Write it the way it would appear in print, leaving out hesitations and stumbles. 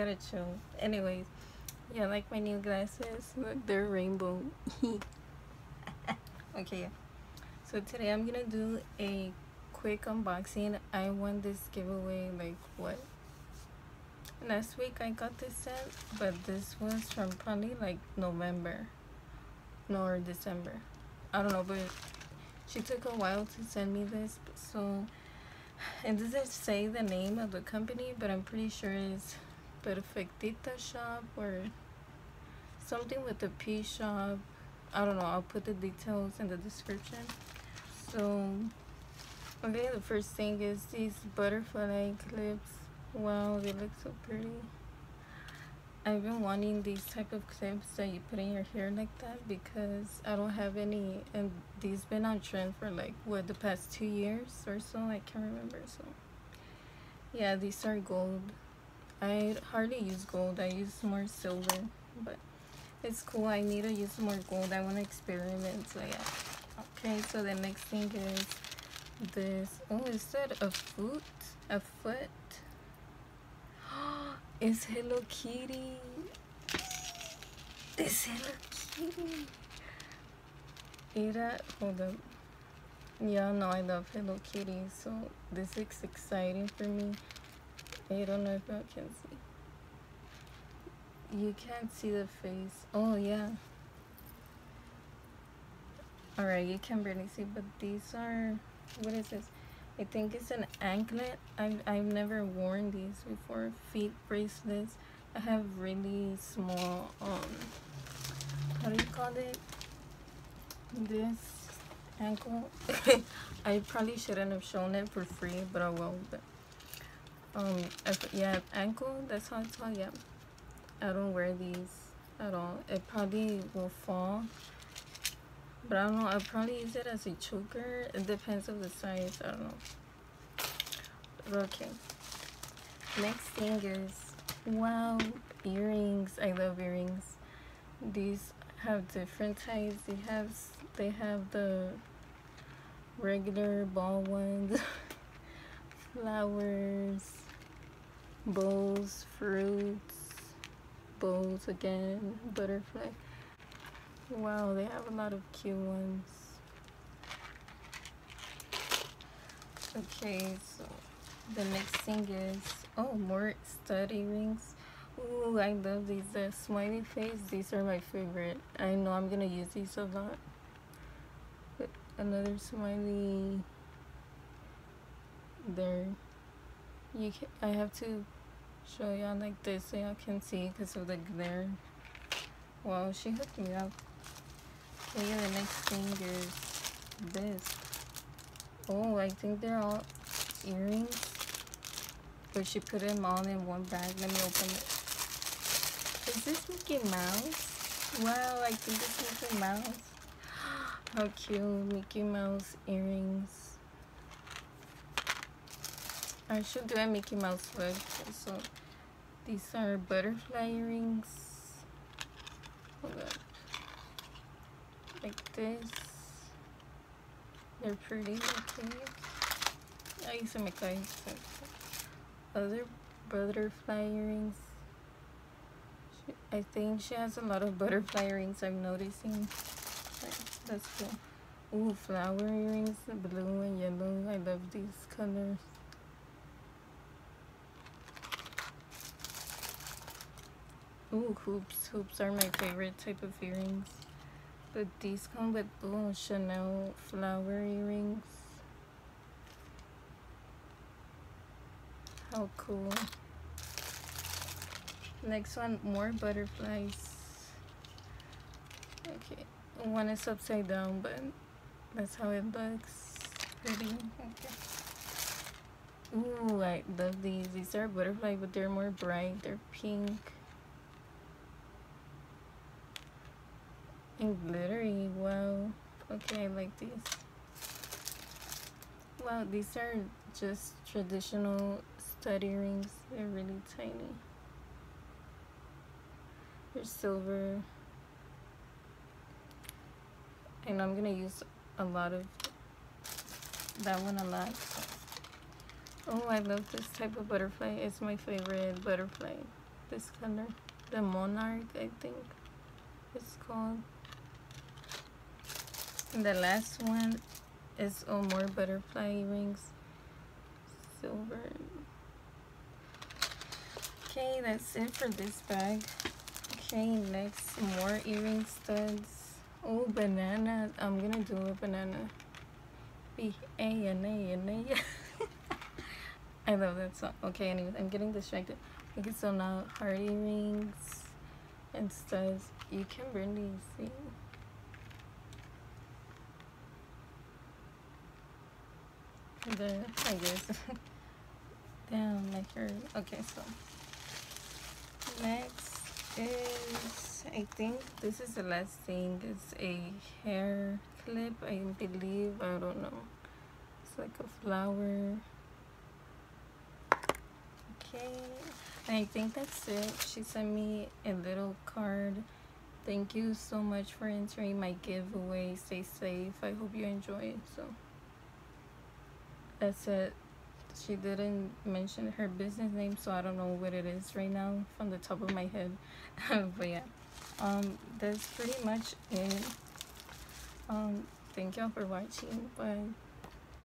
gotta chill. Anyways, yeah, like my new glasses. Look, they're rainbow. Okay, yeah. So today I'm gonna do a quick unboxing. I won this giveaway like what? Last week I got this set, but this was from probably like November. No, or December. I don't know, but she took a while to send me this. So it doesn't say the name of the company, but I'm pretty sure it's Perfectita.Shop or something with the P shop. I don't know, I'll put the details in the description. So okay, the first thing is these butterfly clips. Wow, they look so pretty. I've been wanting these type of clips that you put in your hair like that because I don't have any, and these been on trend for like what, the past 2 years or so. I can't remember. So yeah, these are gold. I hardly use gold, I use more silver, but it's cool. I need to use more gold. I want to experiment. So yeah. Okay, so the next thing is this. Oh, is that a foot? A foot? It's Hello Kitty. It's Hello Kitty. Hold up. Yeah, no, I love Hello Kitty, so this is exciting for me. I don't know if I can see. You can't see the face. Oh yeah. Alright, you can barely see, but these are, what is this? I think it's an anklet. I've never worn these before. Feet bracelets. I have really small, how do you call it? This ankle. I probably shouldn't have shown it for free, but I will. But yeah, ankle. That's how it's called. Yeah. I don't wear these at all. It probably will fall, but I don't know. I'll probably use it as a choker. It depends on the size. I don't know. Okay. Next thing is, wow, earrings. I love earrings. These have different types. They have the regular ball ones, flowers, bows, fruits, bows again, butterfly. Wow, they have a lot of cute ones. Okay, so the next thing is, oh, more stud earrings. Ooh, I love these. The smiley face, these are my favorite. I know I'm gonna use these a lot. But another smiley there. I have to show y'all like this so y'all can see because of the glare. Wow, she hooked me up. Okay, the next thing is this. Oh, I think they're all earrings, but she put them all in one bag. Let me open it. Is this Mickey Mouse? Wow, I think it's Mickey Mouse. How cute, Mickey Mouse earrings. I should do a Mickey Mouse look. So these are butterfly earrings. Hold up. Like this. They're pretty. Okay. Ahí se me cae. Other butterfly earrings. I think she has a lot of butterfly earrings. I'm noticing. That's cool. Ooh, flower earrings, blue and yellow. I love these colors. Ooh, hoops. Hoops are my favorite type of earrings. But these come with, ooh, Chanel flower earrings. How cool. Next one, more butterflies. Okay, one is upside down, but that's how it looks. Pretty. Okay. Ooh, I love these. These are butterfly, but they're more bright. They're pink and glittery. Wow. Okay, I like these. Wow, these are just traditional stud earrings. They're really tiny. They're silver. And I'm gonna use a lot of that one a lot. Oh, I love this type of butterfly. It's my favorite butterfly. this color, the Monarch, I think it's called. And the last one is more butterfly earrings, silver. Okay, that's it for this bag. Okay, next, more earring studs. Oh, banana. I'm gonna do a banana. B-A-N-A-N-A. I love that song. Okay, anyways, I'm getting distracted. Okay, so now heart earrings and studs. You can barely see. There, I guess. Damn, my hair. Okay, so next is, I think this is the last thing. It's a hair clip, I believe. I don't know. It's like a flower. Okay, and I think that's it. She sent me a little card. Thank you so much for entering my giveaway. Stay safe. I hope you enjoy it. So that's it. She didn't mention her business name, so I don't know what it is right now from the top of my head. But yeah, that's pretty much it. Thank y'all for watching. Bye.